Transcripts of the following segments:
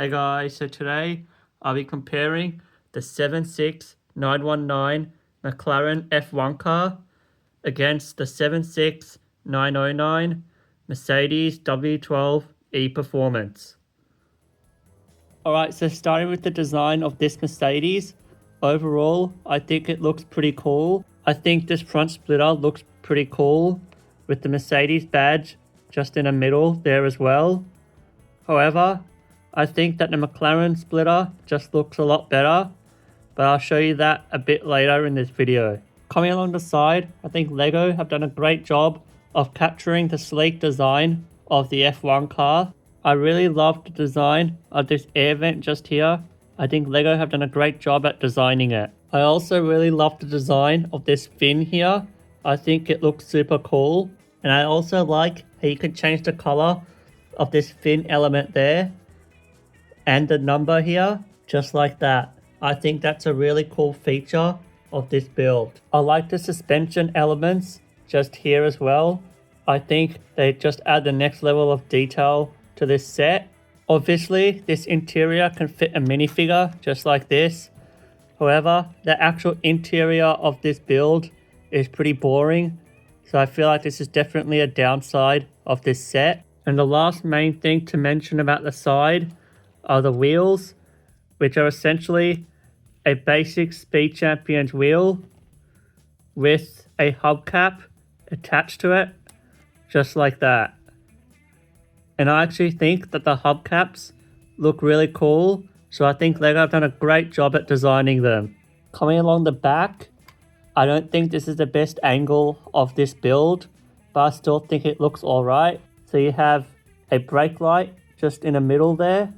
Hey guys, so today I'll be comparing the 76919 McLaren F1 car against the 76909 Mercedes W12 E-Performance. Alright, so starting with the design of this Mercedes, overall I think it looks pretty cool. I think this front splitter looks pretty cool with the Mercedes badge just in the middle there as well. However, I think that the McLaren splitter just looks a lot better, but I'll show you that a bit later in this video. Coming along the side, I think LEGO have done a great job of capturing the sleek design of the F1 car. I really love the design of this air vent just here. I think LEGO have done a great job at designing it. I also really love the design of this fin here. I think it looks super cool. And I also like how you can change the color of this fin element there and the number here, just like that. I think that's a really cool feature of this build. I like the suspension elements just here as well. I think they just add the next level of detail to this set. Obviously, this interior can fit a minifigure just like this. However, the actual interior of this build is pretty boring. So I feel like this is definitely a downside of this set. And the last main thing to mention about the side are the wheels, which are essentially a basic Speed Champions wheel with a hubcap attached to it, just like that. And I actually think that the hubcaps look really cool, so I think LEGO have done a great job at designing them. Coming along the back, I don't think this is the best angle of this build, but I still think it looks alright. So you have a brake light just in the middle there.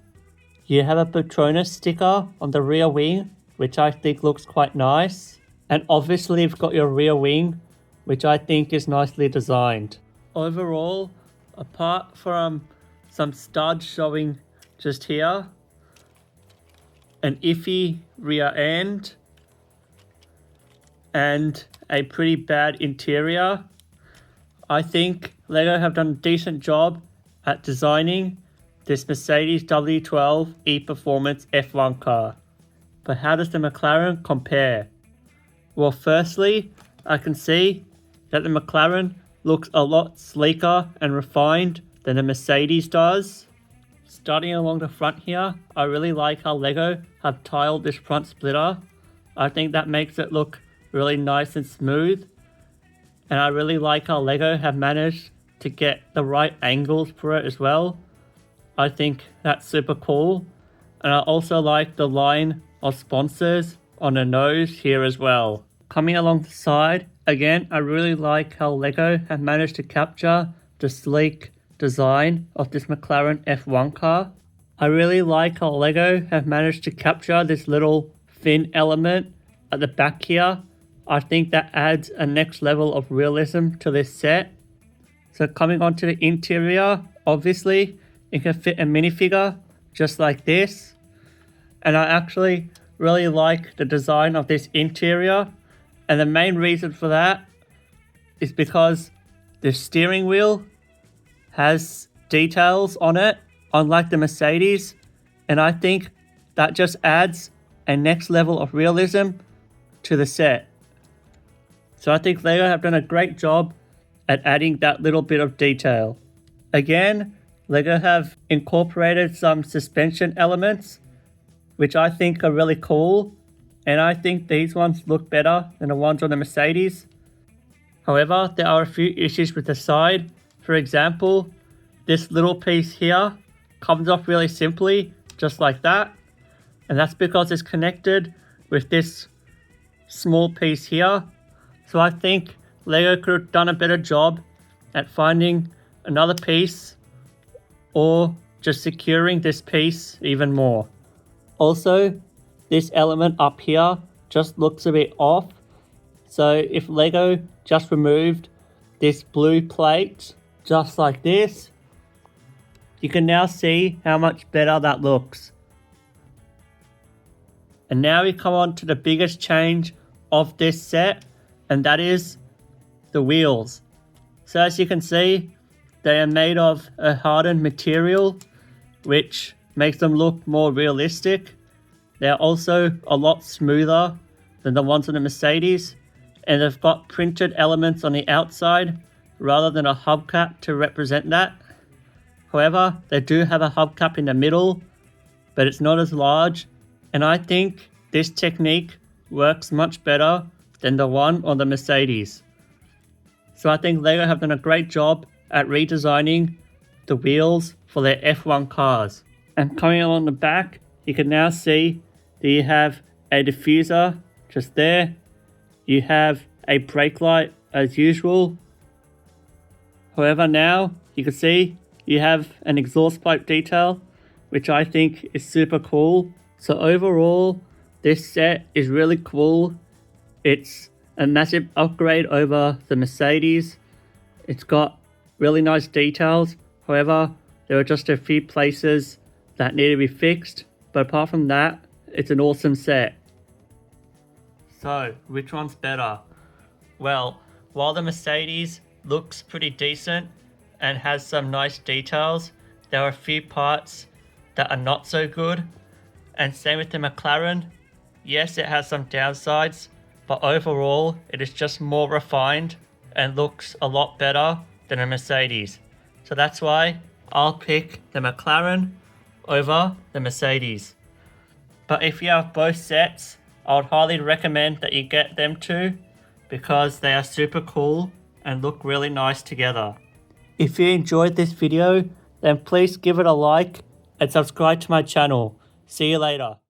You have a Patronus sticker on the rear wing, which I think looks quite nice. And obviously you've got your rear wing, which I think is nicely designed. Overall, apart from some studs showing just here, an iffy rear end, and a pretty bad interior, I think LEGO have done a decent job at designing this Mercedes W12 E-Performance F1 car. But how does the McLaren compare? Well, firstly, I can see that the McLaren looks a lot sleeker and refined than the Mercedes does. Starting along the front here, I really like how LEGO have tiled this front splitter. I think that makes it look really nice and smooth. And I really like how LEGO have managed to get the right angles for it as well. I think that's super cool. And I also like the line of sponsors on the nose here as well. Coming along the side, again, I really like how LEGO have managed to capture the sleek design of this McLaren F1 car. I really like how LEGO have managed to capture this little fin element at the back here. I think that adds a next level of realism to this set. So coming on to the interior, obviously it can fit a minifigure just like this. And I actually really like the design of this interior. And the main reason for that is because the steering wheel has details on it, unlike the Mercedes. And I think that just adds a next level of realism to the set. So I think LEGO have done a great job at adding that little bit of detail. Again, LEGO have incorporated some suspension elements, which I think are really cool. And I think these ones look better than the ones on the Mercedes. However, there are a few issues with the side. For example, this little piece here comes off really simply, just like that. And that's because it's connected with this small piece here. So I think LEGO could have done a better job at finding another piece or just securing this piece even more. Also, this element up here just looks a bit off. So if LEGO just removed this blue plate just like this, you can now see how much better that looks. And now we come on to the biggest change of this set, and that is the wheels. So as you can see, they are made of a hardened material, which makes them look more realistic. They're also a lot smoother than the ones on the Mercedes, and they've got printed elements on the outside rather than a hubcap to represent that. However, they do have a hubcap in the middle, but it's not as large, and I think this technique works much better than the one on the Mercedes. So I think LEGO have done a great job at redesigning the wheels for their F1 cars. And coming along the back, you can now see that you have a diffuser just there. You have a brake light as usual. However, now you can see you have an exhaust pipe detail, which I think is super cool. So overall, this set is really cool. It's a massive upgrade over the Mercedes. It's got really nice details. However, there are just a few places that need to be fixed. But apart from that, it's an awesome set. So, which one's better? Well, while the Mercedes looks pretty decent and has some nice details, there are a few parts that are not so good. And same with the McLaren. Yes, it has some downsides, but overall it is just more refined and looks a lot better than a Mercedes. So that's why I'll pick the McLaren over the Mercedes. But if you have both sets, I would highly recommend that you get them two because they are super cool and look really nice together. If you enjoyed this video, then please give it a like and subscribe to my channel. See you later.